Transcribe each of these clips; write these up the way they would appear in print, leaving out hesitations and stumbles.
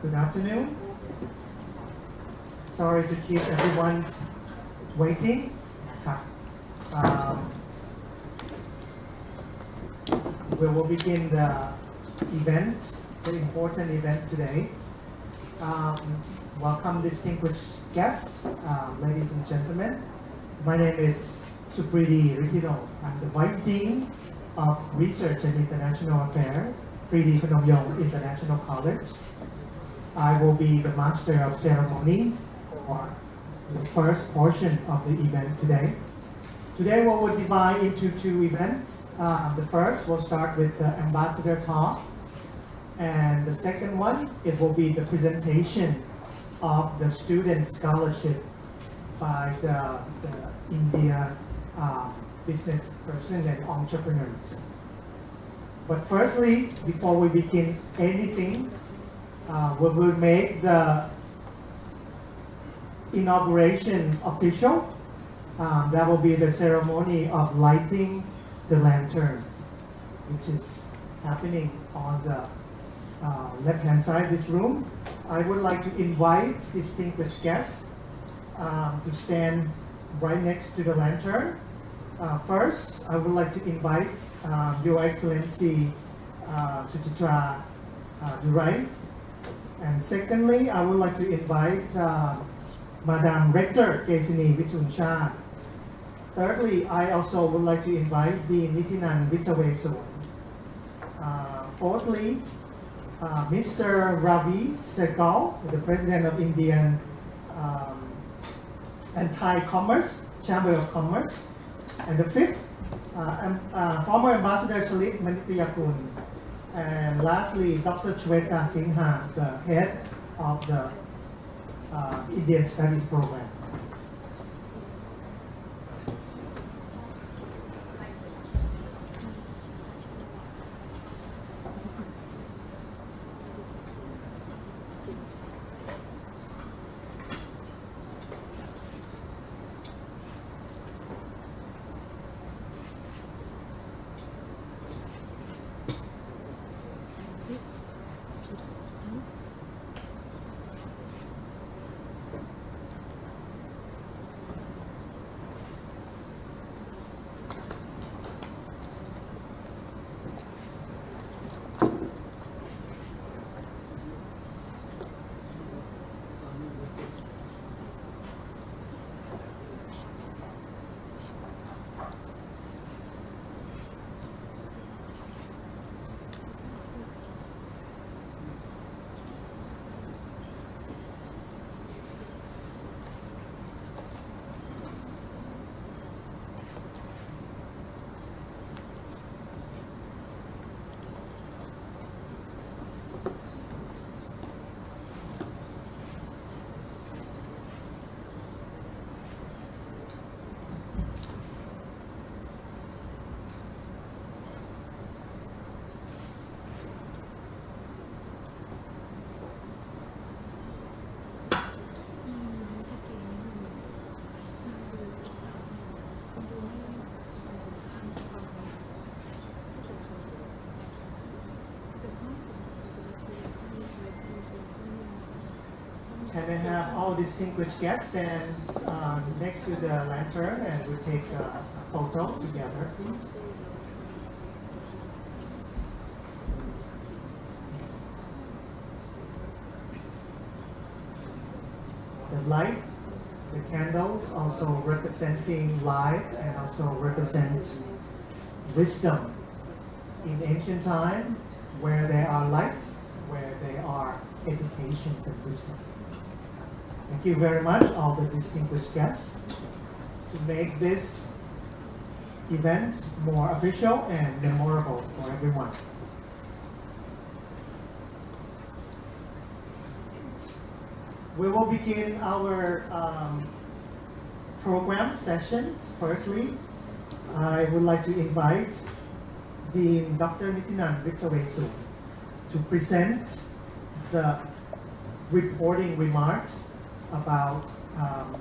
Good afternoon. Sorry to keep everyone's waiting. ครับ We will begin the event, the important event today. Welcome distinguished guests, ladies and gentlemen. My name is Supridi Ritino. I'm the Vice Dean of Research and International Affairs, Pridi Phnom Yong International College. I will be the master of ceremony for the first portion of the event today. Today we will divide into two events. The first will start with the ambassador talk, and the second one, it will be the presentation of the student scholarship by the India business person and entrepreneurs. But firstly, before we begin anything, we will make the inauguration official. That will be the ceremony of lighting the lanterns, which is happening on the left-hand side of this room. I would like to invite distinguished guests to stand right next to the lantern. First, I would like to invite Your Excellency Suchitra Durai. And secondly, I would like to invite Madam Rector Kesini Vituncha. Thirdly, I also would like to invite Dean Nitinan Vichawesu. Fourthly, Mr. Ravi Sehgal, the President of Indian Anti-Commerce, Chamber of Commerce. And the fifth, former Ambassador Shalit Manitayakun. And lastly, Dr. Chweta Singha, the head of the Indian Studies Program. Can I have all distinguished guests stand next to the lantern and we take a photo together, please? The lights, the candles also representing light and also represent wisdom. In ancient time, where there are lights, where there are educations and wisdom. Thank you very much, all the distinguished guests, to make this event more official and memorable for everyone. We will begin our program sessions. Firstly, I would like to invite Dean Dr. Nitinan Vichawesu to present the reporting remarks about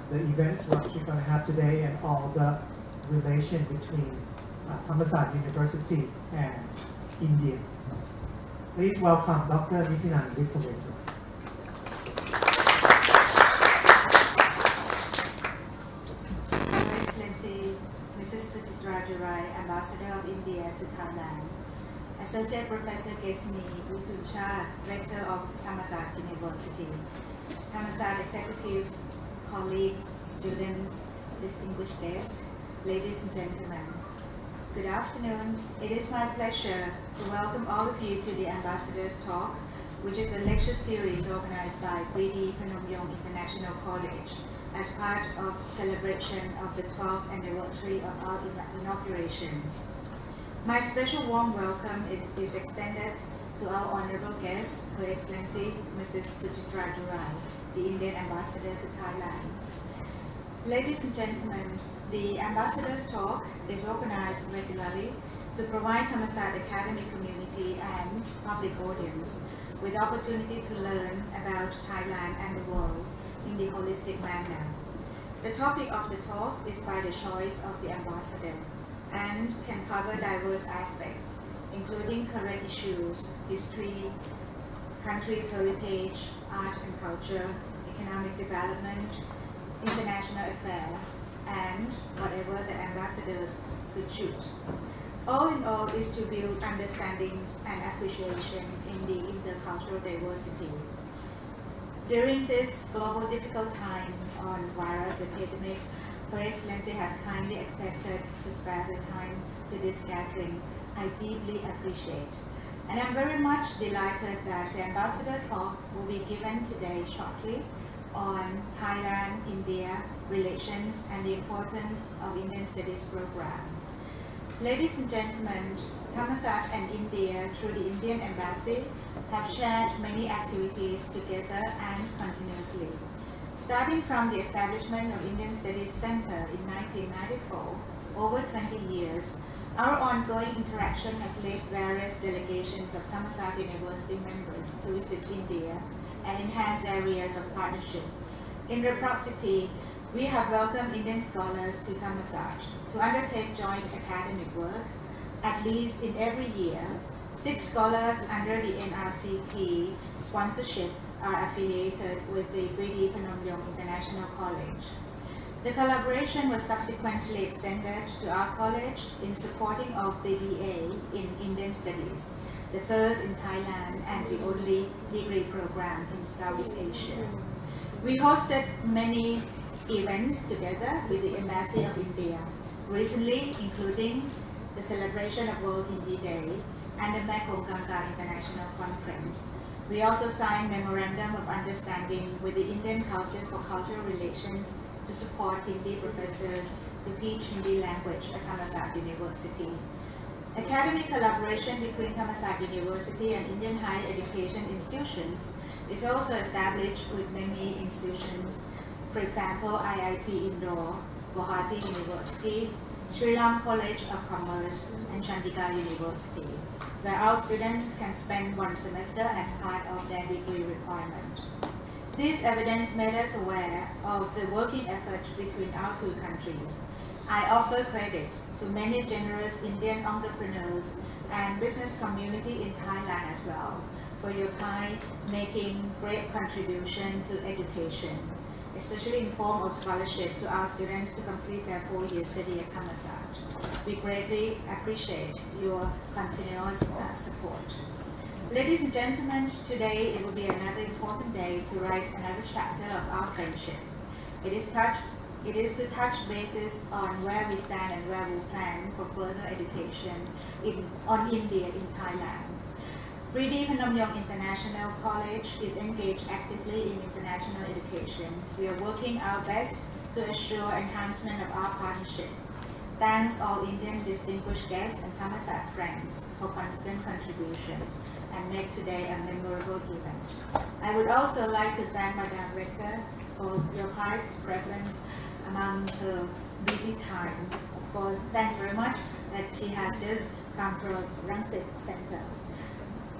the events what we're going to have today and all the relation between Thammasat University and India. Please welcome Dr. Nitinan Vichawesu. Mrs. Suchitra Durai, Ambassador of India to Thailand. Associate Professor Gesni Utucha, Rector of Thammasat University. Thammasat executives, colleagues, students, distinguished guests, ladies and gentlemen. Good afternoon. It is my pleasure to welcome all of you to the Ambassador's Talk, which is a lecture series organized by Preeti Phanomyong International College as part of celebration of the 12th anniversary of our inauguration. My special warm welcome is extended to our honorable guest, Her Excellency Mrs. Suchitra Durai, the Indian Ambassador to Thailand. Ladies and gentlemen, the Ambassador's Talk is organized regularly to provide Thammasat academic community and public audience with opportunity to learn about Thailand and the world in the holistic manner. The topic of the talk is by the choice of the ambassador and can cover diverse aspects, including current issues, history, country's heritage, art and culture, economic development, international affairs, and whatever the ambassadors could choose. All in all is to build understandings and appreciation in the intercultural diversity. During this global difficult time on virus epidemic, Her Excellency has kindly accepted to spare the time to this gathering. I deeply appreciate. And I'm very much delighted that the Ambassador Talk will be given today shortly on Thailand-India relations and the importance of Indian Studies program. Ladies and gentlemen, Thammasat and India, through the Indian Embassy, have shared many activities together and continuously. Starting from the establishment of Indian Studies Center in 1994, over 20 years, our ongoing interaction has led various delegations of Thammasat University members to visit India and enhance areas of partnership. In reciprocity, we have welcomed Indian scholars to Thammasat to undertake joint academic work. At least in every year, 6 scholars under the NRCT sponsorship are affiliated with the Preeti Phanomyong International College. The collaboration was subsequently extended to our college in supporting of the BA in Indian Studies, the first in Thailand and the only degree program in Southeast Asia. We hosted many events together with the Embassy of India, recently including the celebration of World Hindi Day and the Mekong Ganga International Conference. We also signed Memorandum of Understanding with the Indian Council for Cultural Relations to support Hindi professors to teach Hindi language at Thammasat University. Academic collaboration between Thammasat University and Indian higher education institutions is also established with many institutions, for example, IIT Indore, Guwahati University, Sri Ram College of Commerce, and Chandigarh University, where our students can spend 1 semester as part of their degree requirement. This evidence made us aware of the working effort between our 2 countries. I offer credits to many generous Indian entrepreneurs and business community in Thailand as well for your kind making great contribution to education, especially in form of scholarship to our students to complete their 4-year study at Thammasat. We greatly appreciate your continuous support. Ladies and gentlemen, today it will be another important day to write another chapter of our friendship. It is to touch bases on where we stand and where we plan for further education on India in Thailand. Preeti Phanomyong International College is engaged actively in international education. We are working our best to assure enhancement of our partnership. Thanks all Indian distinguished guests and Thammasat friends for constant contribution and make today a memorable event. I would also like to thank Madam Rector for your kind presence among her busy time. Of course, thanks very much that she has just come from Rangsit Center.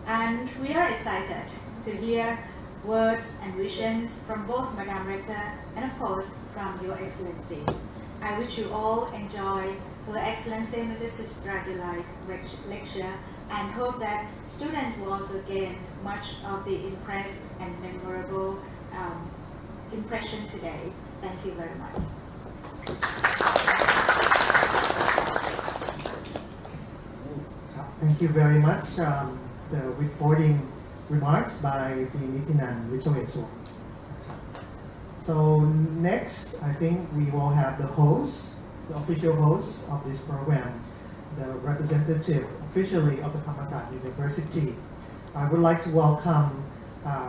And we are excited to hear words and visions from both Madam Rector and of course from Your Excellency. I wish you all enjoy Her Excellency Mrs. Suchitra Durai lecture and hope that students will also gain much of the impressed and memorable impression today. Thank you very much. Thank you very much. The reporting remarks by Dean Nithinan Wichoweswar. So next, I think we will have the host, the official host of this program, the representative officially of the Thammasat University. I would like to welcome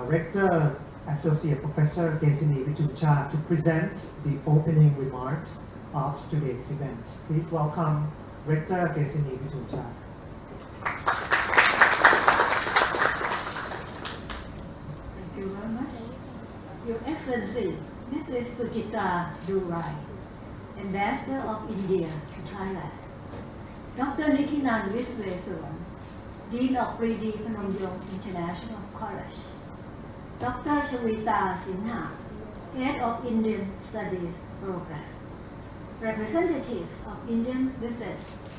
Rector Associate Professor Gesini Vituncha to present the opening remarks of today's event. Please welcome Rector Gesini Vituncha. Thank you very much. Your Excellency, this is Suchita Durai, Ambassador of India to Thailand. Dr. Nithinan Wichoweswar, Dean of Preeti Phnom-Yong International College. Dr. Shavita Sinha, Head of Indian Studies Program. Representatives of Indian business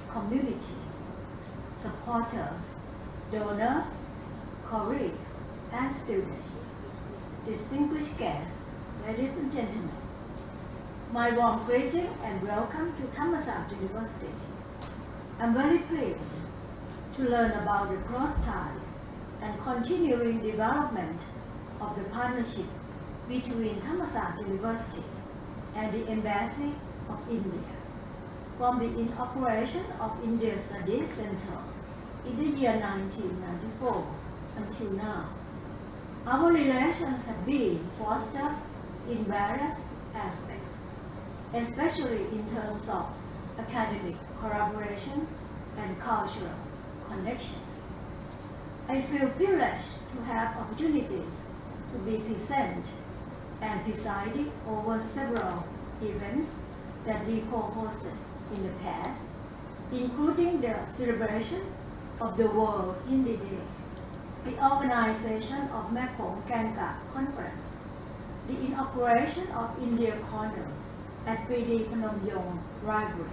community, supporters, donors, colleagues, and students. Distinguished guests, ladies and gentlemen, my warm greeting and welcome to Thammasat University. I'm very pleased to learn about the cross-ties and continuing development of the partnership between Thammasat University and the Embassy of India. From the inauguration of India Studies Center in the year 1994 until now, our relations have been fostered in various aspects, especially in terms of academic collaboration and cultural connection. I feel privileged to have opportunities to be present and presiding over several events that we co-hosted in the past, including the celebration of the World Hindi Day, the organization of Mekong Kangkak Conference, the inauguration of India Corner at Preeti Phnom-Yong Library,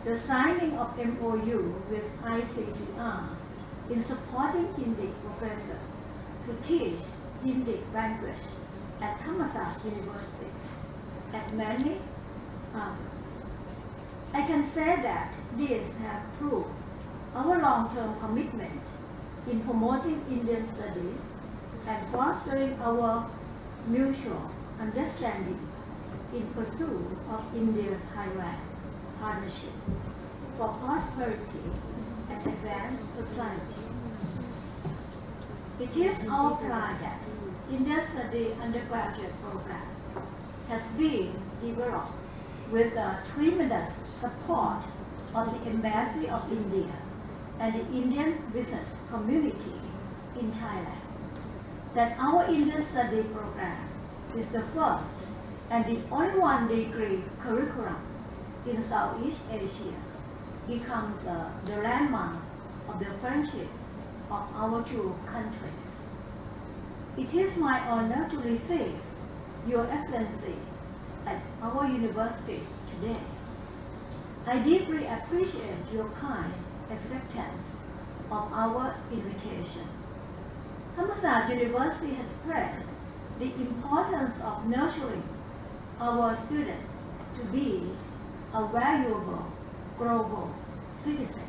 the signing of MOU with ICCR in supporting Hindi professors to teach Hindi language at Thammasat University, and many others. I can say that these have proved our long-term commitment in promoting Indian studies and fostering our mutual understanding in pursuit of India-Thailand partnership for prosperity and advanced society. It is our plan that Indian Study undergraduate program has been developed with the tremendous support of the Embassy of India and the Indian business community in Thailand. That our Indian Study program is the first and the only one degree curriculum in Southeast Asia becomes the landmark of the friendship of our two countries. It is my honor to receive Your Excellency at our university today. I deeply appreciate your kind acceptance of our invitation. Thammasat University has stressed the importance of nurturing our students to be a valuable global citizen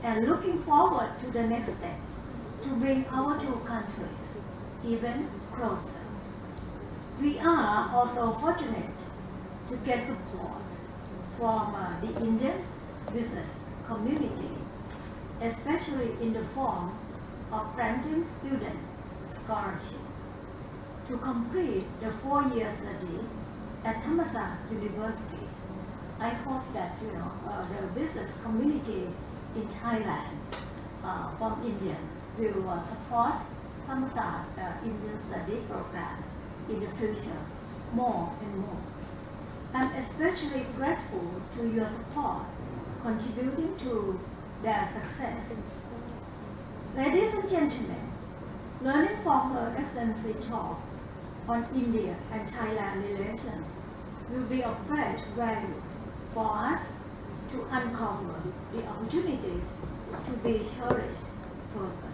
and looking forward to the next step to bring our two countries even closer. We are also fortunate to get support from the Indian business community, especially in the form of granting student scholarship to complete the 4-year study at Thammasat University. I hope that the business community in Thailand from India will support Thammasat Indian Study Program in the future more and more. I'm especially grateful to your support contributing to their success. Ladies and gentlemen, learning from Her Excellency talk on India and Thailand relations will be of great value for us to uncover the opportunities to be cherished further.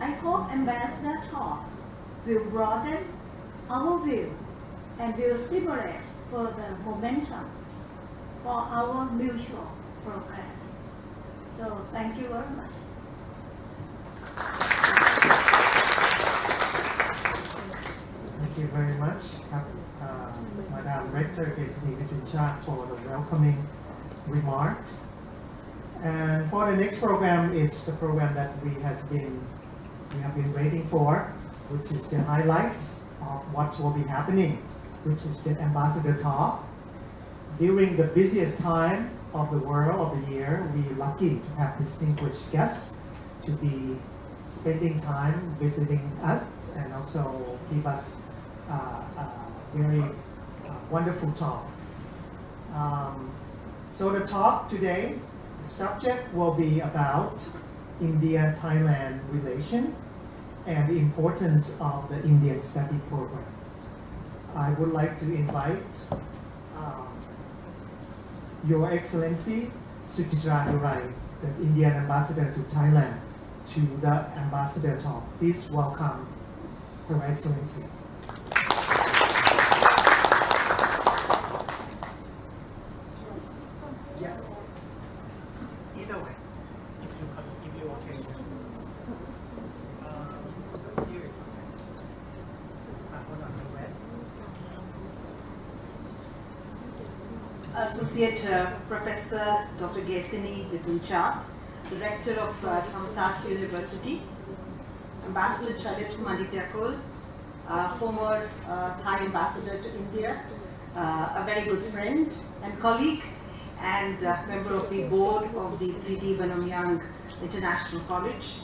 I hope Ambassador talk will broaden our view and will stimulate further momentum for our mutual progress. So thank you very much. Thank you very much, Madam Rector Gesini Vitunchak, for the welcoming remarks. And for the next program, it's the program that we have been waiting for, which is the highlights of what will be happening, which is the Ambassador Talk. During the busiest time of the world of the year, we're lucky to have distinguished guests to be spending time visiting us and also give us a very wonderful talk. So the talk today, the subject will be about India-Thailand relation and the importance of the Indian study program. I would like to invite Your Excellency Suchitra Durai, the Indian Ambassador to Thailand, to the Ambassador Talk. Please welcome Her Excellency. Yes. Either way, if you're okay. Here it's okay. Hold on, you ready? Associate Professor Dr. Gesini Vitunchak, Director of Thammasat University, Ambassador Chalit Mandityakul, former Thai Ambassador to India, a very good friend and colleague, and member of the board of the Preeti Vanamyang International College,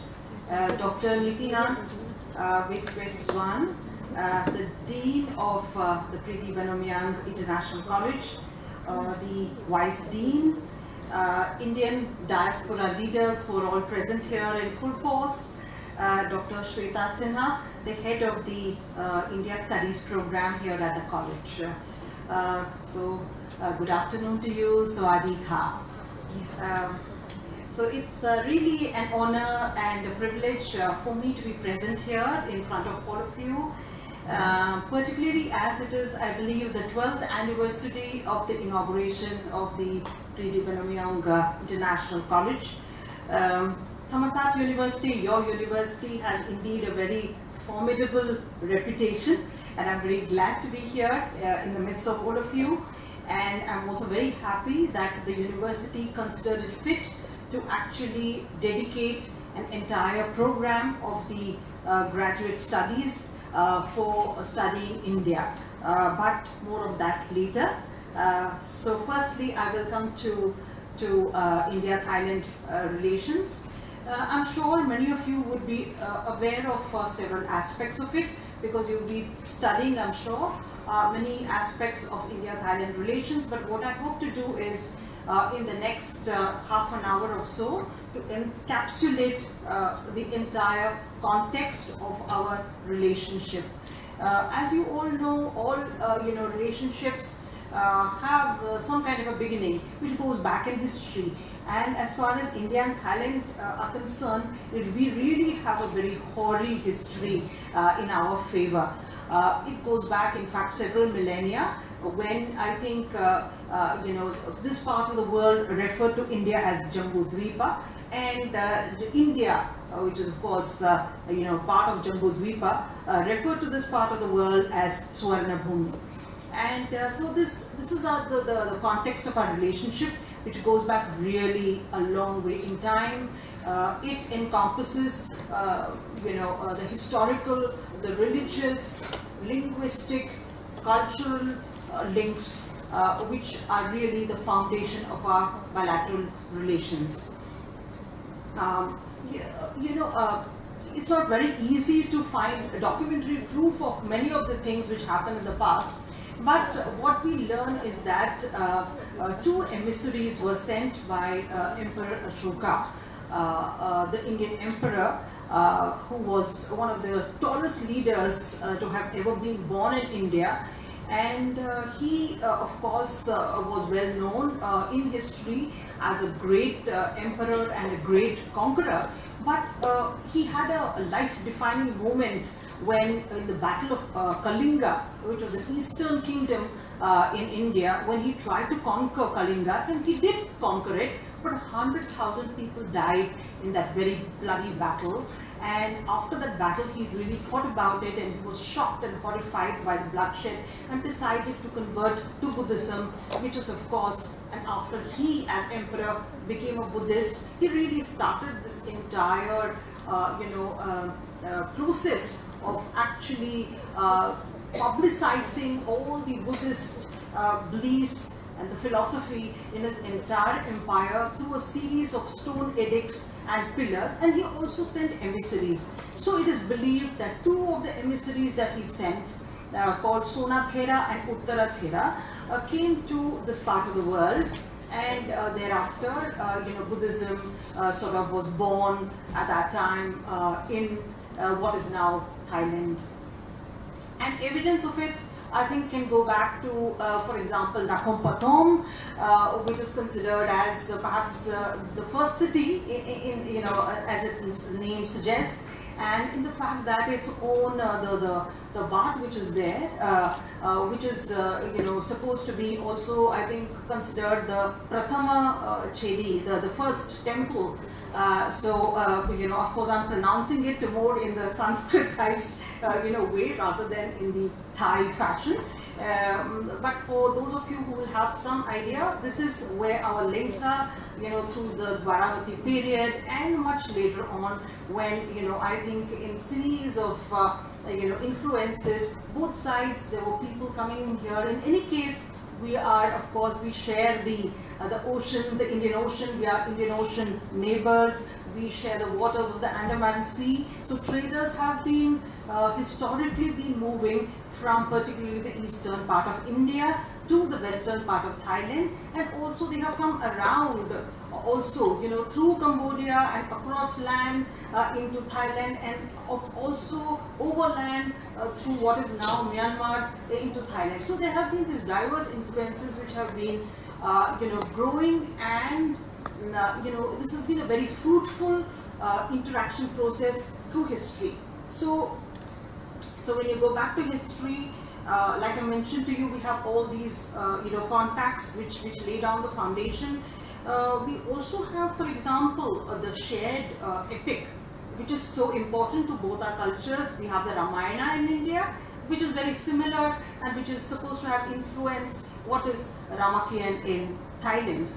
Dr. Nityanand Visweswan, the Dean of the Preeti Vanamyang International College, the Vice Dean, Indian diaspora leaders who are all present here in full force, Dr. Shweta Sinha, the head of the India Studies program here at the college. Good afternoon to you, Sawadi Kha. So it's really an honor and a privilege for me to be present here in front of all of you. Particularly as it is, I believe, the 12th anniversary of the inauguration of the Preeti Vanamyang International College. Thammasat University, your university, has indeed a very formidable reputation, and I'm very glad to be here in the midst of all of you. And I'm also very happy that the university considered it fit to actually dedicate an entire program of the graduate studies for studying India, but more of that later. So firstly, I will come to India-Thailand relations. I'm sure many of you would be aware of several aspects of it, because you'll be studying, I'm sure, many aspects of India-Thailand relations. But what I hope to do is, in the next half an hour or so, to encapsulate the entire context of our relationship. As you all know, all relationships have some kind of a beginning which goes back in history. And as far as India and Thailand are concerned, we really have a very hoary history in our favor. It goes back, in fact, several millennia, when I think this part of the world referred to India as Jambu Dvipa, and India, which is of course part of Jambu Dvipa, referred to this part of the world as Swarna Bhumi. And so this is the context of our relationship, which goes back really a long way in time. It encompasses the historical, the religious, linguistic, cultural links, which are really the foundation of our bilateral relations. It's not very easy to find documentary proof of many of the things which happened in the past. But what we learn is that two emissaries were sent by Emperor Ashoka, the Indian emperor, who was one of the tallest leaders to have ever been born in India. And he, of course, was well known in history as a great emperor and a great conqueror. But he had a life-defining moment when, in the Battle of Kalinga, which was an eastern kingdom in India, when he tried to conquer Kalinga, and he did conquer it, but 100,000 people died in that very bloody battle. And after that battle, he really thought about it, and he was shocked and horrified by the bloodshed, and decided to convert to Buddhism, which is of course, and after he as emperor became a Buddhist, he really started this entire process of actually publicizing all the Buddhist beliefs and the philosophy in his entire empire through a series of stone edicts and pillars, and he also sent emissaries. So it is believed that two of the emissaries that he sent, called Sonathera and Uttarathera, came to this part of the world, and thereafter, Buddhism sort of was born at that time in what is now Thailand. And evidence of it, I think, can go back to, for example, Nakhon Pathom, which is considered as perhaps the first city, as its name suggests, and in the fact that its own the Wat which is there, which is supposed to be also, I think, considered the Prathama Chedi, the first temple. Of course, I'm pronouncing it more in the Sanskritized way rather than in the Thai fashion. But for those of you who will have some idea, this is where our links are, through the Dwaravati period, and much later on when, I think in series of, influences, both sides, there were people coming in here. In any case, we are, of course, we share the ocean, the Indian Ocean. We are Indian Ocean neighbors. We share the waters of the Andaman Sea. So traders have been historically been moving from particularly the eastern part of India to the western part of Thailand, and also they have come around also, through Cambodia and across land into Thailand, and also overland through what is now Myanmar into Thailand. So there have been these diverse influences which have been growing, and this has been a very fruitful interaction process through history. So when you go back to history, like I mentioned to you, we have all these contacts which lay down the foundation. We also have, for example, the shared epic, which is so important to both our cultures. We have the Ramayana in India, which is very similar and which is supposed to have influenced what is Ramakien in Thailand.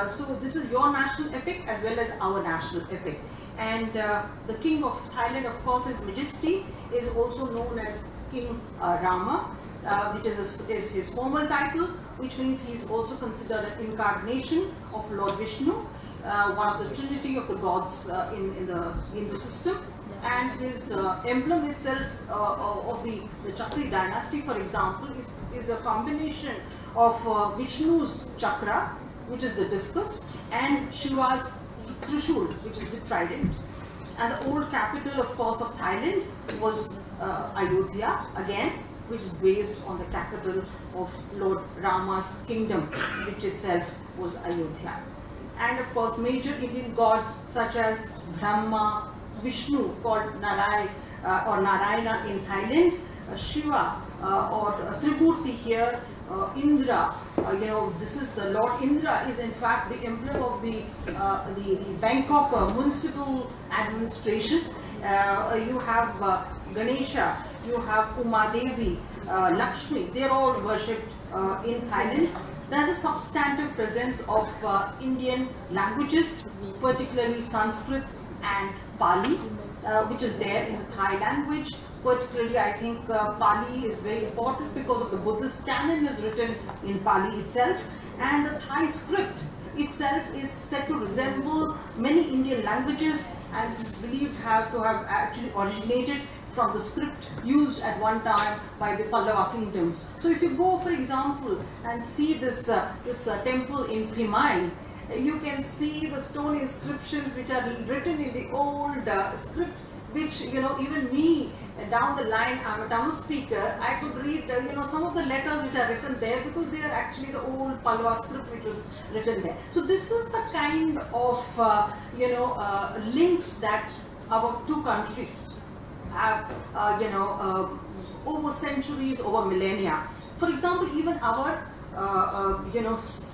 So this is your national epic as well as our national epic. And the king of Thailand, of course, His Majesty, is also known as King Rama, which is his formal title, which means he is also considered an incarnation of Lord Vishnu, one of the trinity of the gods in the Hindu system. And his emblem itself of the Chakri dynasty, for example, is a combination of Vishnu's chakra, which is the discus, and Shiva's Trishul, which is the trident. And the old capital, of course, of Thailand was Ayodhya, again, which is based on the capital of Lord Rama's kingdom, which itself was Ayodhya. And of course, major Indian gods such as Brahma, Vishnu, called Narayana in Thailand, Shiva or Tribhuti here, Indra, this is the Lord Indra is in fact the emblem of the Bangkok municipal administration. You have Ganesha, you have Umadevi, Lakshmi, they are all worshipped in Thailand. There is a substantive presence of Indian languages, particularly Sanskrit and Pali, which is there in the Thai language. Particularly, I think Pali is very important because of the Buddhist canon is written in Pali itself, and the Thai script itself is said to resemble many Indian languages, and is believed to have actually originated from the script used at one time by the Pallava kingdoms. So if you go, for example, and see this temple in Phimai, you can see the stone inscriptions which are written in the old script, which, even me down the line, I'm a Tamil speaker, I could read, some of the letters which are written there because they are actually the old Pallava script which was written there. So this is the kind of, links that our two countries have, over centuries, over millennia. For example, even our,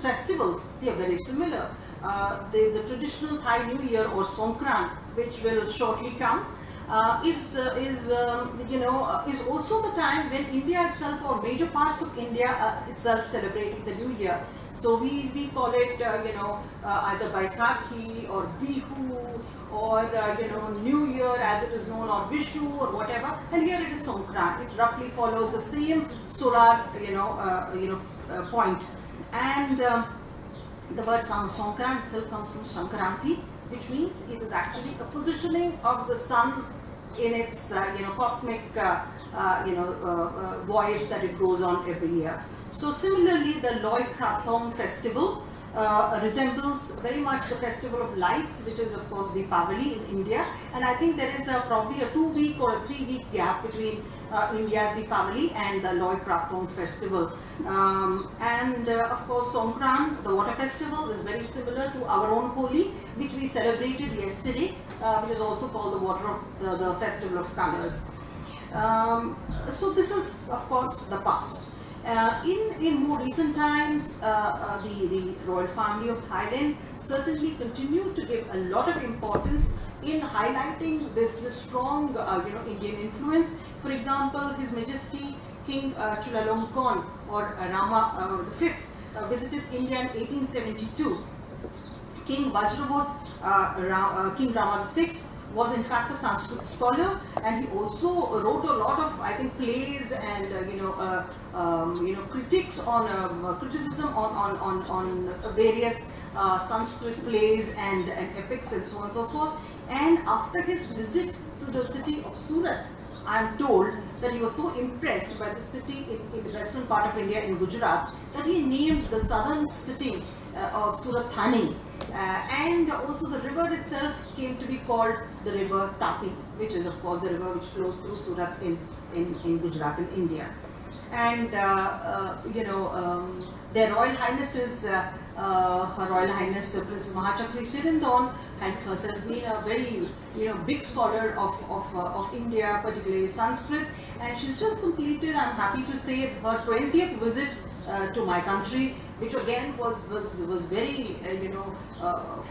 festivals, they are very similar. the traditional Thai New Year or Songkran, which will shortly come, is also the time when India itself or major parts of India itself celebrating the New Year. So we call it either Baisakhi or Bihu or New Year as it is known, or Vishu or whatever. And here it is Songkran. It roughly follows the same solar point. And the word Songkran itself comes from Sankranti, which means it is actually a positioning of the sun in its cosmic voyage that it goes on every year. So similarly, the Loy Krathong festival resembles very much the festival of lights, which is of course Deepavali in India, and I think there is probably a 2-week or a 3-week gap between India's Deepavali and the Loy Krathong festival. Of course, Songkran, the water festival, is very similar to our own Holi, which we celebrated yesterday, which is also called the water of the festival of colors. So this is of course the past. In more recent times, the royal family of Thailand certainly continued to give a lot of importance in highlighting this strong Indian influence. For example, His Majesty King Chulalongkorn or Rama V visited India in 1872. King Vajrabodh, King Rama VI was in fact a Sanskrit scholar, and he also wrote a lot of, I think, plays and critiques on criticism on various Sanskrit plays and epics and so on and so forth. And after his visit to the city of Surat, I am told that he was so impressed by the city in the western part of India in Gujarat that he named the southern city of Surat Thani. And also the river itself came to be called the river Tapi, which is of course the river which flows through Surat in Gujarat in India. And their Royal Highnesses, Her Royal Highness Princess Mahachakri Sirindon has herself been a very big scholar of India, particularly Sanskrit, and she's just completed, I'm happy to say, her 20th visit to my country, which again was very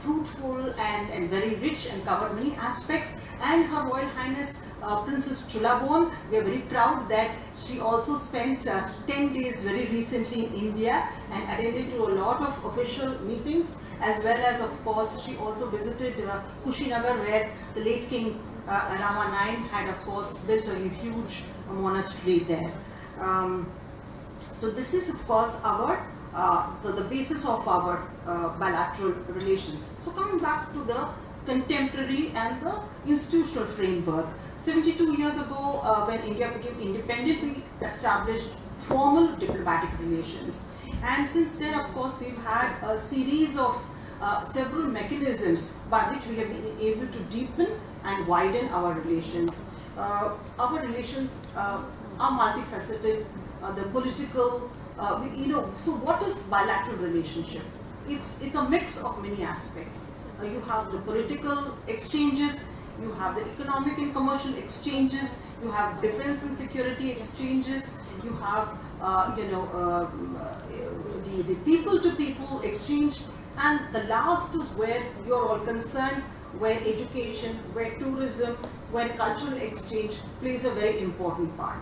fruitful and very rich and covered many aspects. And Her Royal Highness Princess Chulabon, we are very proud that she also spent 10 days very recently in India and attended to a lot of official meetings, as well as of course she also visited Kushinagar, where the late King Rama IX had of course built a huge monastery there. So this is of course our the basis of our bilateral relations. So coming back to the contemporary and the institutional framework, 72 years ago when India became independent, we established formal diplomatic relations, and since then of course we've had a series of several mechanisms by which we have been able to deepen and widen our relations. Our relations are multifaceted. The political, so what is bilateral relationship? It's a mix of many aspects. You have the political exchanges, you have the economic and commercial exchanges, you have defense and security exchanges, you have the people-to-people exchange, and the last is where you're all concerned, where education, where tourism, where cultural exchange plays a very important part.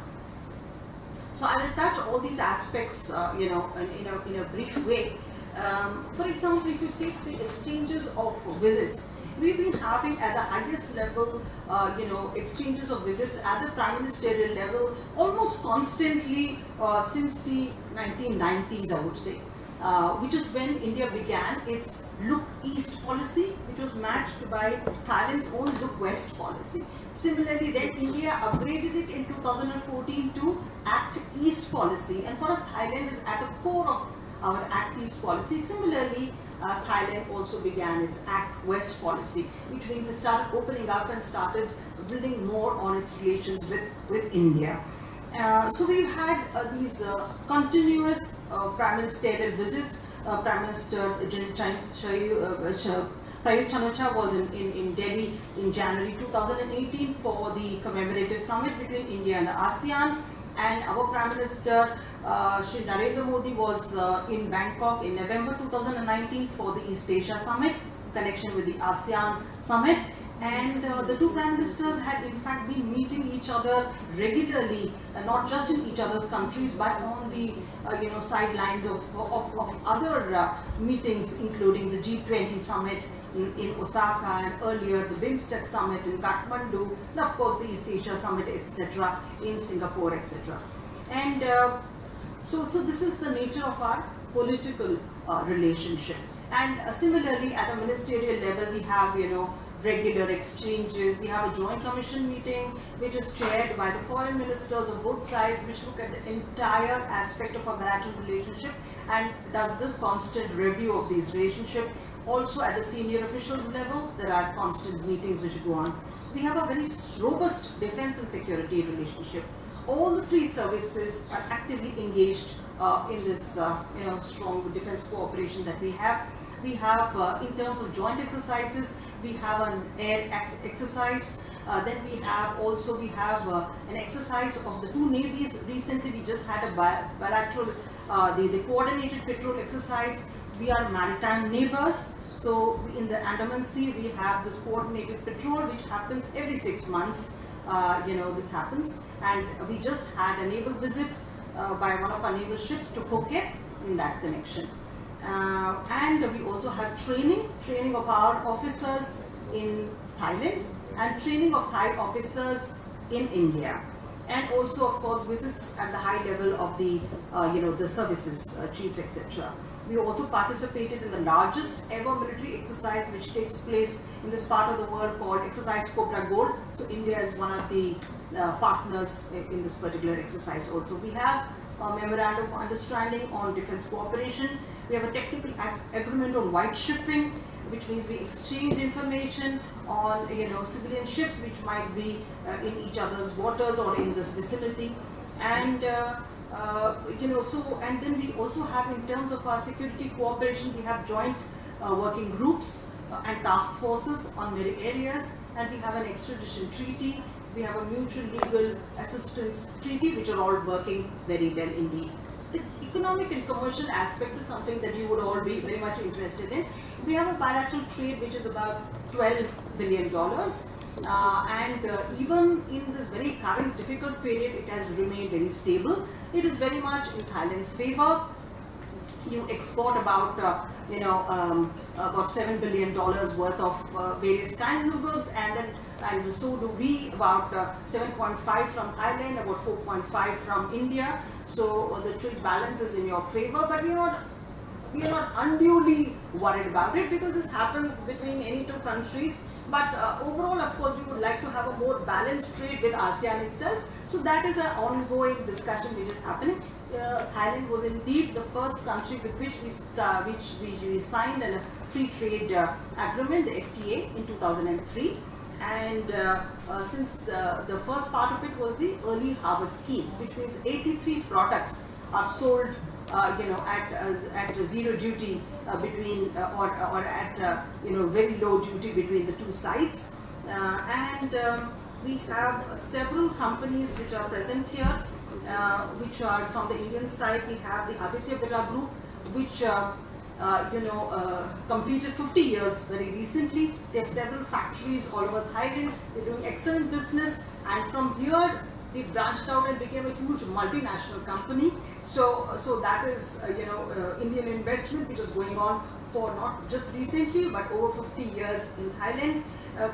So I will touch all these aspects, in a brief way. For example, if you take the exchanges of visits, we've been having at the highest level, exchanges of visits at the prime ministerial level almost constantly since the 1990s, I would say, which is when India began its Look East policy, which was matched by Thailand's own Look West policy. Similarly, then India upgraded it in 2014 to Act East policy, and for us Thailand is at the core of our Act East policy. Similarly, Thailand also began its Act West policy, which means it started opening up and started building more on its relations with India. So we've had these continuous prime ministerial visits. Prime Minister Prayut Chan-o-cha was in Delhi in January 2018 for the commemorative summit between India and the ASEAN. and our Prime Minister Shri Narendra Modi was in Bangkok in November 2019 for the East Asia Summit in connection with the ASEAN Summit. And the two Prime Ministers had in fact been meeting each other regularly, not just in each other's countries, but on the sidelines of other meetings, including the G20 Summit in Osaka, and earlier the BIMSTEC Summit in Kathmandu, and of course the East Asia Summit, etc., in Singapore, etc. And so this is the nature of our political relationship. And similarly, at a ministerial level, we have, regular exchanges. We have a joint commission meeting which is chaired by the foreign ministers of both sides, which look at the entire aspect of our bilateral relationship and does the constant review of these relationships. Also at the senior officials level, there are constant meetings which go on. We have a very robust defense and security relationship. All the three services are actively engaged in this strong defense cooperation that we have. We have, in terms of joint exercises, we have an air exercise. Then we have an exercise of the two navies. Recently, we just had a bilateral, the coordinated patrol exercise. We are maritime neighbors. So in the Andaman Sea, we have this coordinated patrol which happens every 6 months. This happens, and we just had a naval visit by one of our naval ships to Phuket in that connection. And we also have training of our officers in Thailand and training of Thai officers in India, and also of course visits at the high level of the the services chiefs, etc. We also participated in the largest ever military exercise which takes place in this part of the world called Exercise Cobra Gold. So India is one of the partners in this particular exercise also. We have a memorandum of understanding on defense cooperation. We have a technical agreement on white shipping, which means we exchange information on civilian ships which might be in each other's waters or in this vicinity. And and then we also have, in terms of our security cooperation, we have joint working groups and task forces on many areas, and we have an extradition treaty. We have a mutual legal assistance treaty, which are all working very well indeed. The economic and commercial aspect is something that you would all be very much interested in. We have a bilateral trade which is about $12 billion. Even in this very current difficult period, it has remained very stable. It is very much in Thailand's favor. You export about about $7 billion worth of various kinds of goods, and so do we, about 7.5 from Thailand, about 4.5 from India. So the trade balance is in your favor, but we are not unduly worried about it, because this happens between any two countries. But overall, of course, we would like to have a more balanced trade with ASEAN itself. So that is an ongoing discussion which is happening. Thailand was indeed the first country with which we signed a free trade agreement, the FTA, in 2003. And since the first part of it was the early harvest scheme, which means 83 products are sold at zero duty between or at very low duty between the two sides. We have several companies which are present here, which are from the Indian side. We have the Aditya Birla Group, which completed 50 years very recently. They have several factories all over Thailand. They're doing excellent business, and from here they branched out and became a huge multinational company. So that is Indian investment which is going on for not just recently but over 50 years in Thailand.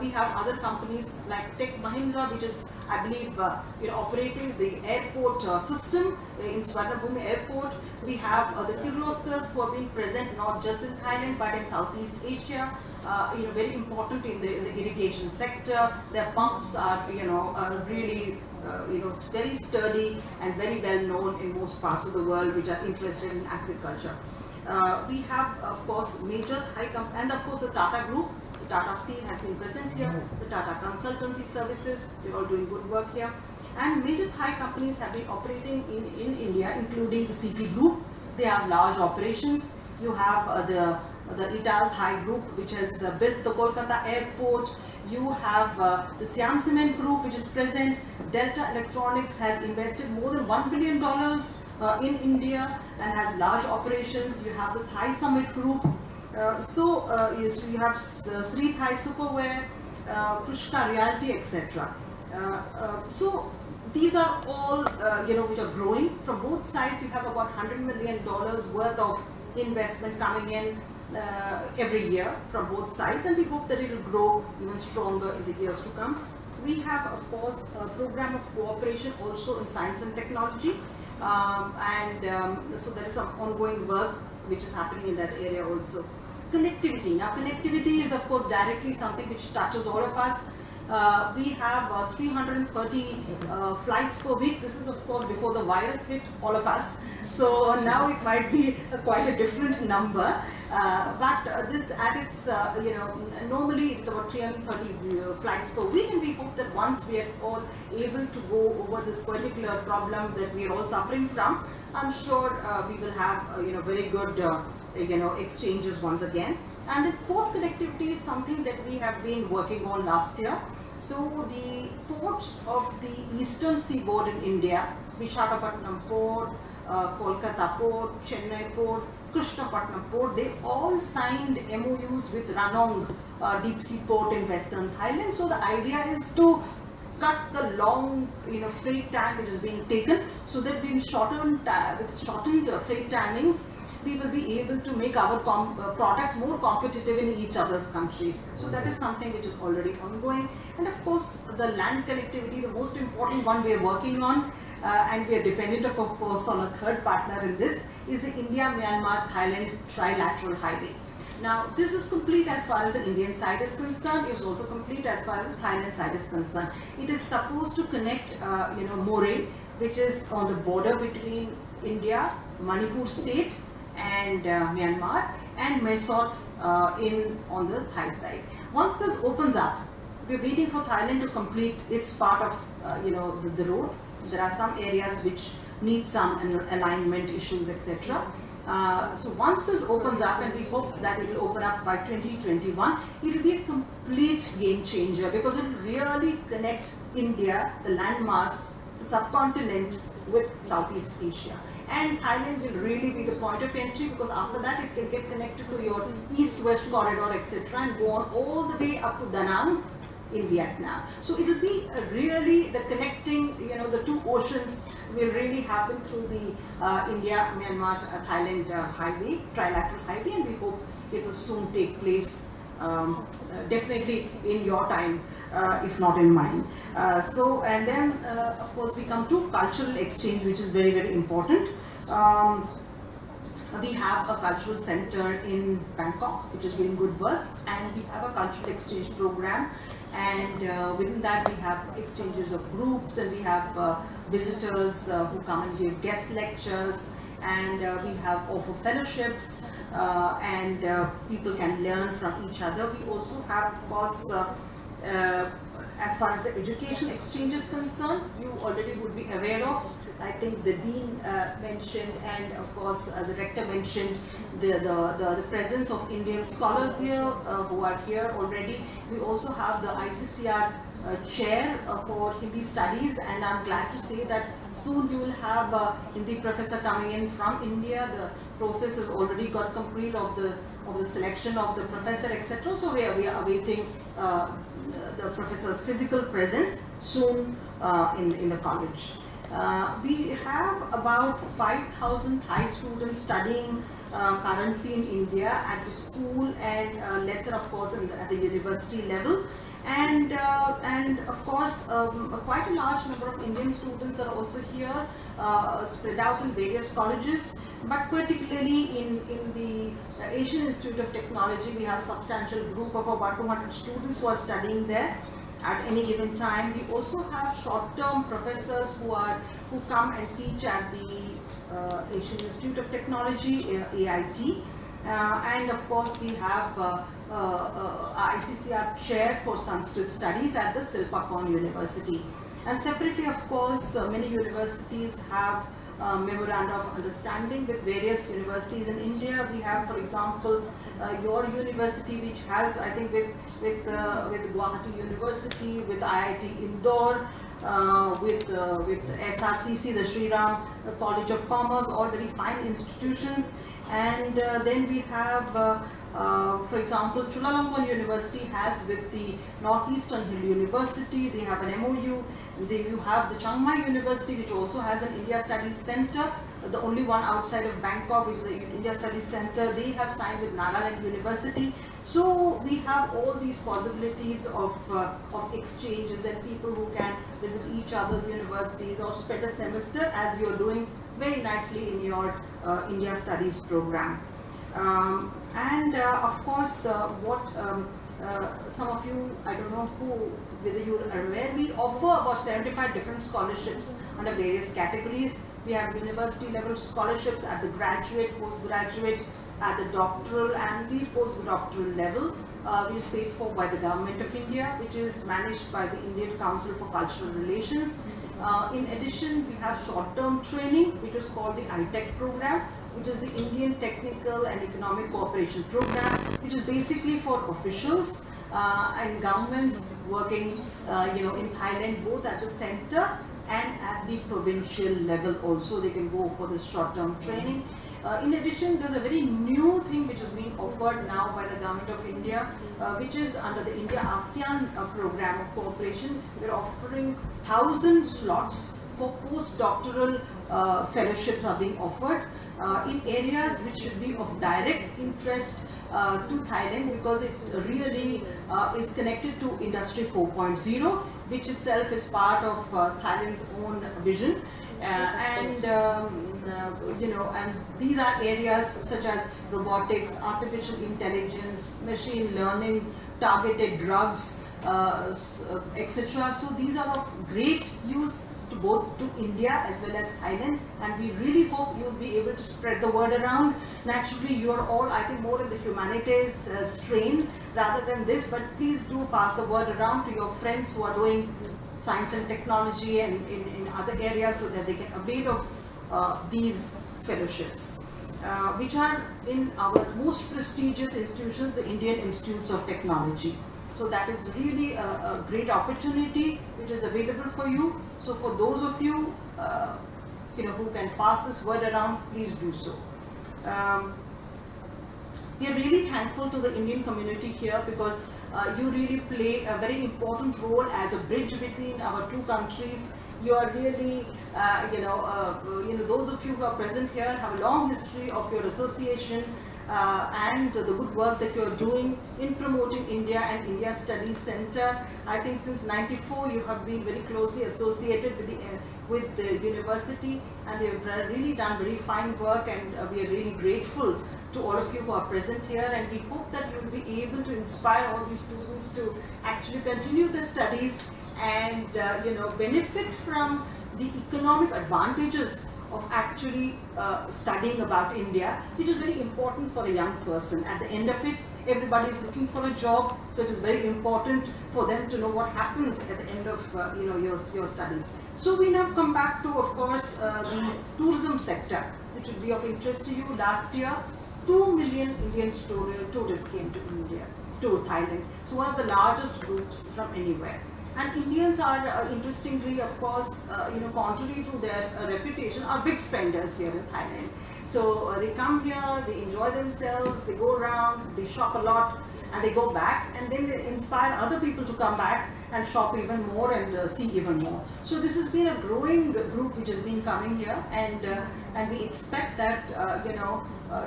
We have other companies like Tech Mahindra, which is, I believe, operating the airport system in Swarnabhumi Airport. We have the Kirloskars, who have been present not just in Thailand but in Southeast Asia. Very important in the irrigation sector. Their pumps are really very sturdy and very well known in most parts of the world which are interested in agriculture. We have, of course, major Thai companies, and of course the Tata Group. The Tata Steel has been present here, the Tata Consultancy Services, they're all doing good work here. And major Thai companies have been operating in India, including the CP Group. They have large operations. You have the the Ital Thai group, which has built the Kolkata airport. You have the Siam Cement group, which is present. Delta Electronics has invested more than $1 billion in India and has large operations. You have the Thai Summit group. Yes, you have Sri Thai Superwear, Krishna Realty, etc. So these are all which are growing from both sides. You have about $100 million worth of investment coming in every year from both sides, and we hope that it will grow even stronger in the years to come. We have, of course, a program of cooperation also in science and technology, so there is some ongoing work which is happening in that area also. Connectivity. Now, connectivity is, of course, directly something which touches all of us. We have 330 flights per week. This is, of course, before the virus hit all of us. So now it might be quite a different number. But this at its, normally it's about 330 flights per week, and we hope that once we are all able to go over this particular problem that we are all suffering from, I'm sure we will have, very good, exchanges once again. And the port connectivity is something that we have been working on last year. So the ports of the eastern seaboard in India, Visakhapatnam Port, Kolkata Port, Chennai Port, Krishnapatnam Port, they all signed MOUs with Ranong deep sea port in western Thailand. So the idea is to cut the long, freight time which is being taken, so that with shortened freight timings, we will be able to make our products more competitive in each other's countries. So that is something which is already ongoing. And of course, the land connectivity, the most important one we are working on, and we are dependent, of course, on a third partner in this, is the India-Myanmar-Thailand trilateral highway. Now, this is complete as far as the Indian side is concerned. It is also complete as far as the Thailand side is concerned. It is supposed to connect, Moreh, which is on the border between India, Manipur state, and Myanmar, and Mesot on the Thai side. Once this opens up, we're waiting for Thailand to complete its part of, the road. There are some areas which need some alignment issues, etc. So once this opens up, and we hope that it will open up by 2021, it will be a complete game changer, because it will really connect India, the landmass, the subcontinent, with Southeast Asia. And Thailand will really be the point of entry, because after that it can get connected to your east-west corridor, etc., and go on all the way up to Da Nang in Vietnam. So it will be really the connecting, the two oceans will really happen through the India, Myanmar, Thailand highway, trilateral highway, and we hope it will soon take place, definitely in your time, if not in mine. And then of course we come to cultural exchange, which is very, very important. We have a cultural center in Bangkok, which is doing good work, and we have a cultural exchange program, and within that we have exchanges of groups, and we have visitors who come and give guest lectures, and we have offer fellowships, and people can learn from each other. We also have, of course, as far as the education exchange is concerned, you already would be aware of. I think the Dean mentioned, and of course the Rector mentioned the presence of Indian scholars here who are here already. We also have the ICCR chair for Hindi studies, and I'm glad to say that soon you will have a Hindi professor coming in from India. The process has already got complete of the selection of the professor, etc. So we are awaiting the professor's physical presence soon in the college. We have about 5,000 Thai students studying currently in India at the school, and lesser, of course, at the university level. And of course, quite a large number of Indian students are also here, spread out in various colleges, but particularly in the Asian Institute of Technology, we have a substantial group of about 200 students who are studying there at any given time. We also have short-term professors who come and teach at the Asian Institute of Technology, AIT. And of course we have ICCR chair for Sanskrit studies at the Silpakorn University. And separately, of course, many universities have memoranda of understanding with various universities in India. We have, for example, your university, which has, I think, with Guwahati University, with IIT Indore, with SRCC, the Sri Ram College of Commerce, all very fine institutions. And then we have, for example, Chulalongkorn University has with the Northeastern Hill University, they have an MOU. Then you have the Chiang Mai University, which also has an India Studies Center, the only one outside of Bangkok, which is the India Studies Center. They have signed with Nagaland University. So we have all these possibilities of exchanges and people who can visit each other's universities or spend a semester, as you are doing very nicely in your India Studies program. Of course, some of you, I don't know whether you are aware, we offer about 75 different scholarships under various categories. We have university level scholarships at the graduate, postgraduate, at the doctoral and the postdoctoral level, which is paid for by the Government of India, which is managed by the Indian Council for Cultural Relations. In addition, we have short-term training, which is called the ITEC program, which is the Indian Technical and Economic Cooperation Program, which is basically for officials and governments working, in Thailand, both at the center and at the provincial level also. They can go for this short-term training. In addition, there's a very new thing which is being offered now by the Government of India, which is under the India-ASEAN program of cooperation. We're offering 1,000 slots for postdoctoral fellowships are being offered in areas which should be of direct interest to Thailand, because it really is connected to Industry 4.0, which itself is part of Thailand's own vision. And these are areas such as robotics, artificial intelligence, machine learning, targeted drugs, etc. So these are of great use to both to India as well as Thailand, and we really hope you'll be able to spread the word around. Naturally, you are all, I think, more in the humanities strain rather than this, but please do pass the word around to your friends who are doing science and technology and in other areas, so that they can avail of these fellowships, which are in our most prestigious institutions, the Indian Institutes of Technology. So that is really a great opportunity which is available for you. So for those of you, who can pass this word around, please do so. We are really thankful to the Indian community here, because you really play a very important role as a bridge between our two countries. You are really, those of you who are present here have a long history of your association and the good work that you are doing in promoting India and India Studies Center. I think since '94 you have been very closely associated with the university, and you have really done very fine work, and we are really grateful to all of you who are present here, and we hope that you will be able to inspire all these students to actually continue their studies and benefit from the economic advantages of actually studying about India, which is very important for a young person. At the end of it, everybody is looking for a job, so it is very important for them to know what happens at the end of your studies. So we now come back to, of course, the tourism sector, which would be of interest to you. Last year, 2 million Indian tourists came to India, to Thailand. So one of the largest groups from anywhere. And Indians are, interestingly, of course, contrary to their reputation, are big spenders here in Thailand. So they come here, they enjoy themselves, they go around, they shop a lot, and they go back, and then they inspire other people to come back and shop even more and see even more. So this has been a growing group which has been coming here, and we expect that,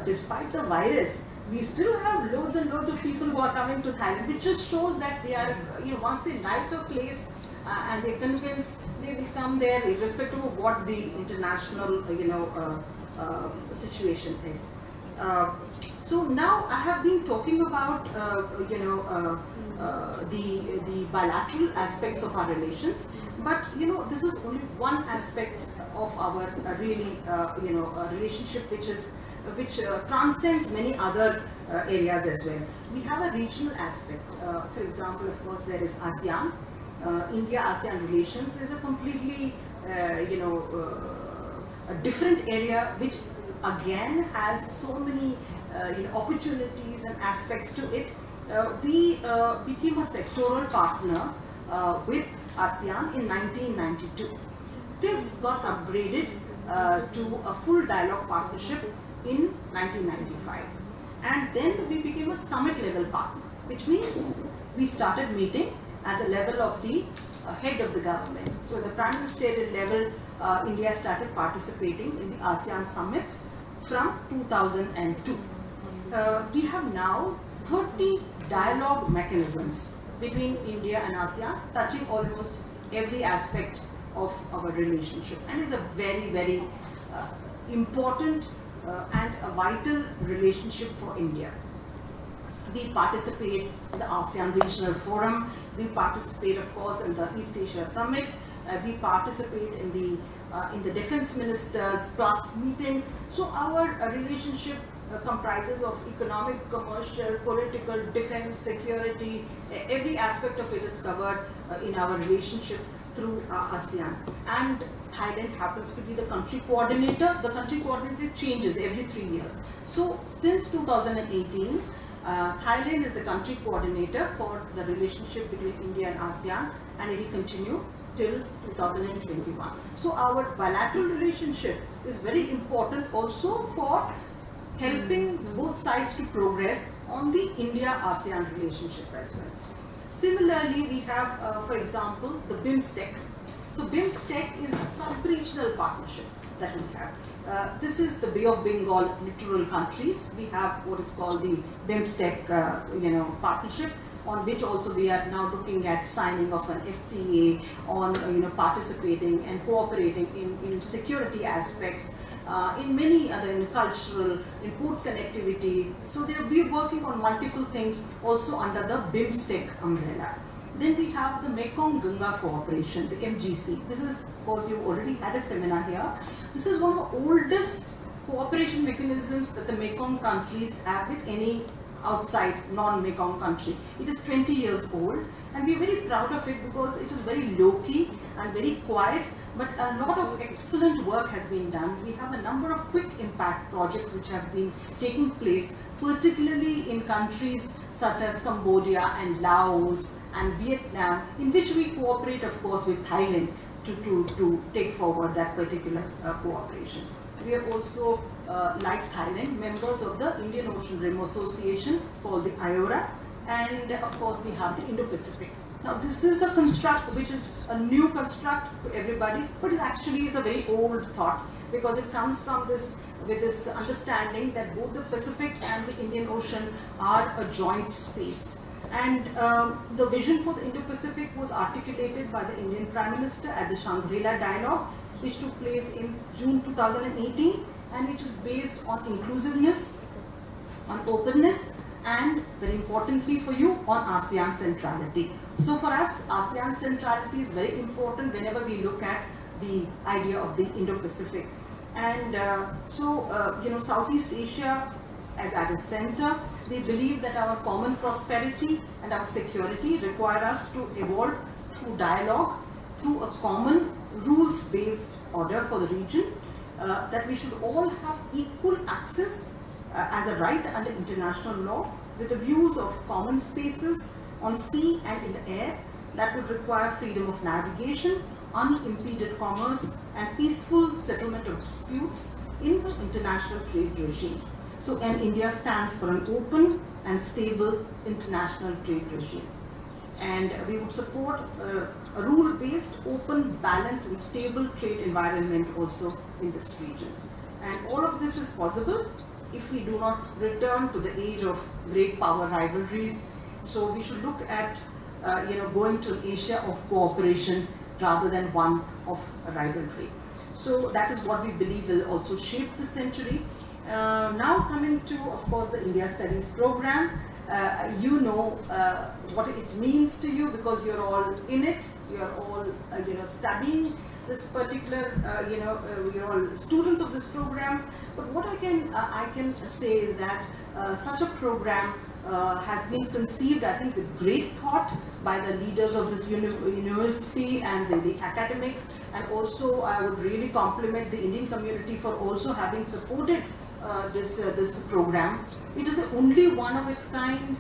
despite the virus, we still have loads and loads of people who are coming to Thailand, which just shows that they are, once they like a place and they're convinced, they will come there irrespective of what the international, situation is. So now I have been talking about, the bilateral aspects of our relations, but this is only one aspect of our relationship, which transcends many other areas as well. We have a regional aspect. For example, of course, there is ASEAN. India-ASEAN relations is a completely, a different area which again has so many opportunities and aspects to it. We became a sectoral partner with ASEAN in 1992. This got upgraded to a full dialogue partnership in 1995. And then we became a summit level partner, which means we started meeting at the level of the head of the government. So the prime ministerial level, India started participating in the ASEAN summits from 2002. We have now 30 dialogue mechanisms between India and ASEAN, touching almost every aspect of our relationship, and it's a very, very important and a vital relationship for India. We participate in the ASEAN Regional Forum, we participate of course in the East Asia Summit, we participate in the Defense Ministers Plus meetings. So our relationship comprises of economic, commercial, political, defense, security, every aspect of it is covered in our relationship through ASEAN. And Thailand happens to be the country coordinator. The country coordinator changes every 3 years. So since 2018, Thailand is the country coordinator for the relationship between India and ASEAN, and it will continue till 2021. So our bilateral relationship is very important also for helping both sides to progress on the India-ASEAN relationship as well. Similarly, we have, for example, the BIMSTEC. So BIMSTEC is a sub-regional partnership that we have. This is the Bay of Bengal littoral countries. We have what is called the BIMSTEC, partnership, on which also we are now looking at signing of an FTA on, participating and cooperating in security aspects, in many other, in cultural, in port connectivity. So they will be working on multiple things also under the BIMSTEC umbrella. Then we have the Mekong Ganga Cooperation, the MGC. This is, of course, you already had a seminar here. This is one of the oldest cooperation mechanisms that the Mekong countries have with any outside non-Mekong country. It is 20 years old, and we are very proud of it because it is very low-key and very quiet, but a lot of excellent work has been done. We have a number of quick impact projects which have been taking place, particularly in countries such as Cambodia and Laos and Vietnam, in which we cooperate, of course, with Thailand to take forward that particular cooperation. We are also, like Thailand, members of the Indian Ocean Rim Association called the IORA, and of course we have the Indo-Pacific. Now this is a construct which is a new construct to everybody, but it actually is a very old thought because it comes from with this understanding that both the Pacific and the Indian Ocean are a joint space. And the vision for the Indo-Pacific was articulated by the Indian Prime Minister at the Shangri-La Dialogue, which took place in June 2018, and which is based on inclusiveness, on openness, and very importantly for you, on ASEAN centrality. So for us, ASEAN centrality is very important whenever we look at the idea of the Indo-Pacific. And Southeast Asia as at its center, we believe that our common prosperity and our security require us to evolve through dialogue, through a common rules-based order for the region, that we should all have equal access as a right under international law, with the views of common spaces on sea and in the air that would require freedom of navigation, unimpeded commerce, and peaceful settlement of disputes in the international trade regime. So, and India stands for an open and stable international trade regime. And we would support a rule-based, open, balanced, and stable trade environment also in this region. And all of this is possible if we do not return to the age of great power rivalries. So we should look at going to an Asia of cooperation rather than one of rivalry. So that is what we believe will also shape the century. Now coming to, of course, the India Studies program. You know what it means to you because you're all in it. You're all studying this particular. You're all students of this program. But what I can say is that such a program has been conceived, I think, with great thought by the leaders of this university and the academics. And also, I would really compliment the Indian community for also having supported this program. It is the only one of its kind,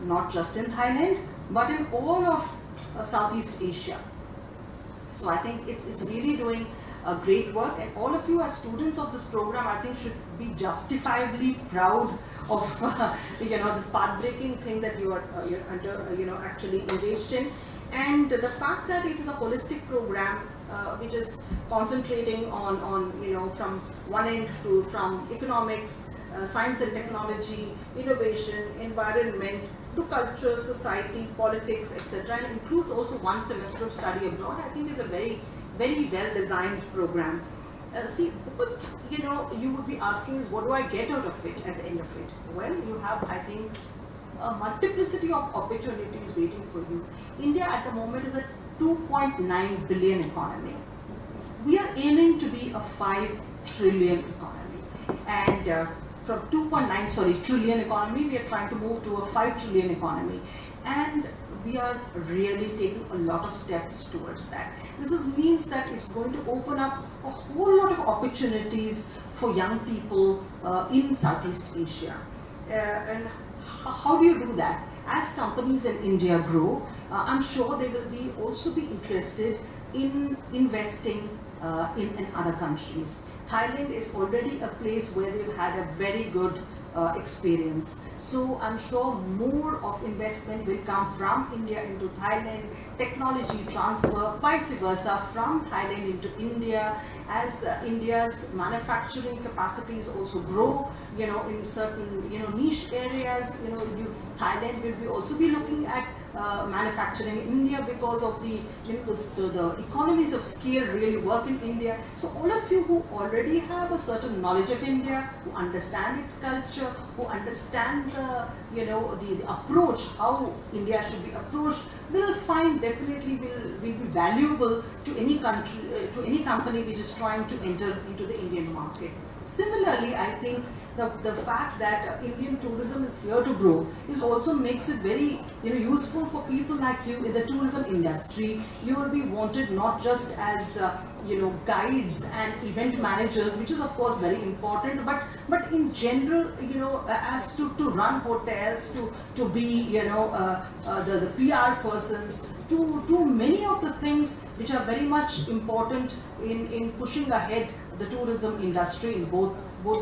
not just in Thailand, but in all of Southeast Asia. So I think it's really doing great work, and all of you as students of this program, I think, should be justifiably proud of this path-breaking thing that you're actually engaged in. And the fact that it is a holistic program which is concentrating on from one end from economics, science and technology, innovation, environment, to culture, society, politics, etc., and includes also 1 semester of study abroad, I think is a very, very well designed program. See, what you would be asking is, what do I get out of it at the end of it? Well, you have, I think, a multiplicity of opportunities waiting for you. India at the moment is a 2.9 billion economy. We are aiming to be a 5 trillion economy, and from 2.9 trillion economy, we are trying to move to a 5 trillion economy, and we are really taking a lot of steps towards that. This means that it's going to open up a whole lot of opportunities for young people in Southeast Asia. And how do you do that? As companies in India grow, I'm sure they will also be interested in investing in other countries. Thailand is already a place where they've had a very good experience. So I'm sure more of investment will come from India into Thailand, technology transfer, vice versa, from Thailand into India, as India's manufacturing capacities also grow, in certain, niche areas. Thailand will also be looking at manufacturing in India because of the economies of scale really work in India. So all of you who already have a certain knowledge of India, who understand its culture, who understand the approach, how India should be approached, will find definitely will be valuable to any country, to any company which is trying to enter into the Indian market. Similarly, I think the fact that Indian tourism is here to grow also makes it very useful for people like you in the tourism industry. You will be wanted not just as guides and event managers, which is of course very important, but in general, as to run hotels, to be the PR persons, to many of the things which are very much important in pushing ahead the tourism industry in both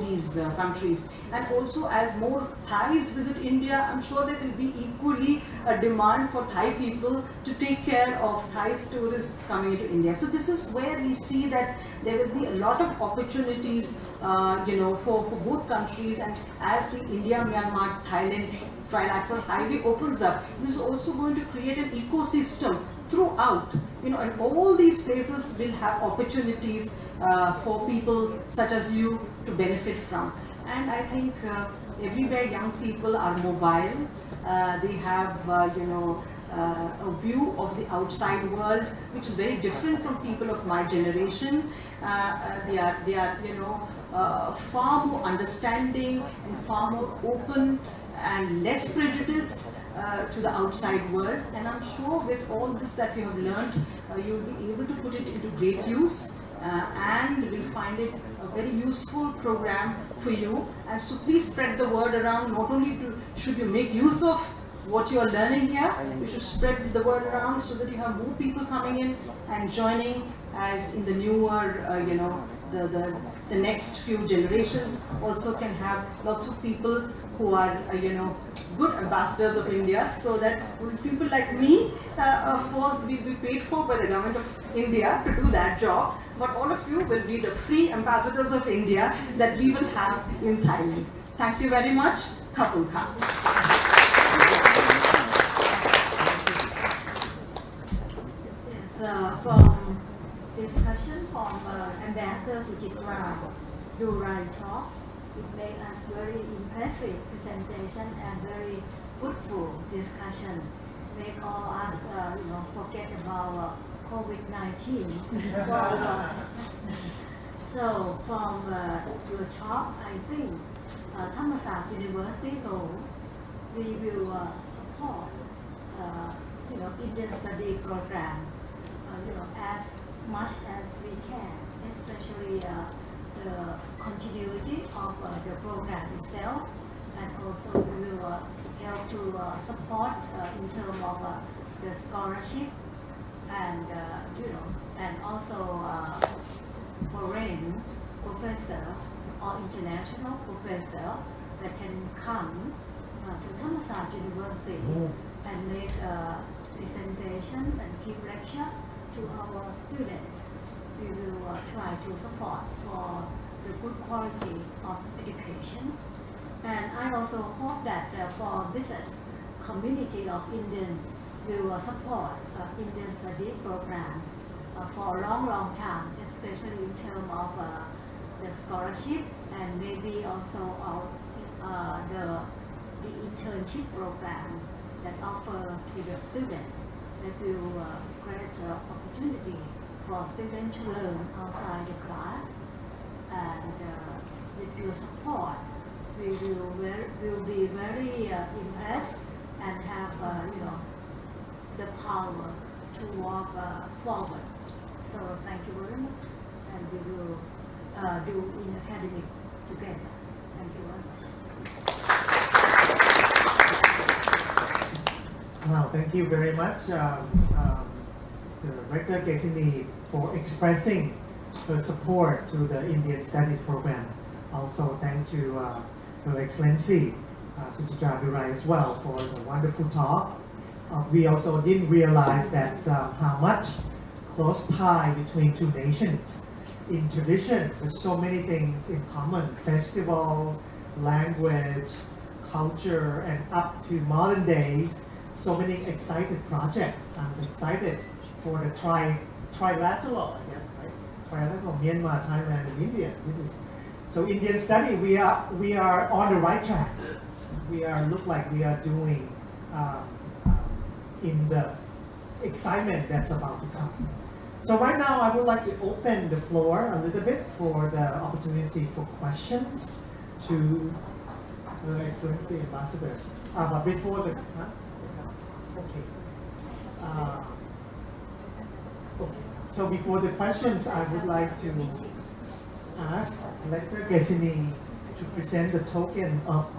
these countries. And also, as more Thais visit India, I'm sure there will be equally a demand for Thai people to take care of Thai tourists coming into India. So this is where we see that there will be a lot of opportunities, for both countries. And as the India-Myanmar-Thailand trilateral highway opens up, this is also going to create an ecosystem throughout, and all these places will have opportunities for people such as you to benefit from. And I think everywhere young people are mobile, they have a view of the outside world which is very different from people of my generation. They are far more understanding and far more open and less prejudiced to the outside world. And I'm sure with all this that you have learned, you'll be able to put it into great use, and will find it a very useful program for you. And so please spread the word around. Not only should you make use of what you are learning here, you should spread the word around so that you have more people coming in and joining, as in the newer, the next few generations also can have lots of people who are, good ambassadors of India, so that people like me, of course, will be paid for by the government of India to do that job, but all of you will be the free ambassadors of India that we will have in Thailand. Thank you very much. Khapun Kha. From discussion from Ambassador Suchitra Durai talk, it made us very impressive presentation and very fruitful discussion. Make all us, forget about COVID-19. So from your talk, I think Thammasat University role we will support, Indian study program, as much as we can, especially the continuity of the program itself, and also we will help to support in terms of the scholarship and and also foreign professor or international professor that can come to Thammasat University and make a presentation and give lecture to our students. We will try to support for the good quality of education. And I also hope that for business community of Indian, we will support Indian study program for a long time, especially in terms of the scholarship and maybe also the internship program that offer to the student that will create opportunity for students to learn outside the class, and with your support we will be very impressed and have the power to walk forward. So thank you very much, and we will do in academic together. Thank you very much. Wow, thank you very much, Director Gesini, for expressing her support to the Indian Studies program. Also, thank to Her Excellency Suchitra Durai as well for the wonderful talk. We also didn't realize that how much close tie between two nations in tradition. There's so many things in common: festival, language, culture, and up to modern days. So many excited projects. I'm excited for the trilateral, I guess, right? Trilateral, Myanmar, Thailand, and India. This is so Indian study. We are on the right track. We look like we are doing in the excitement that's about to come. So right now, I would like to open the floor a little bit for the opportunity for questions to Her Excellency Ambassador. But before the okay. Okay. So before the questions, I would like to ask Director Gesini to present the token of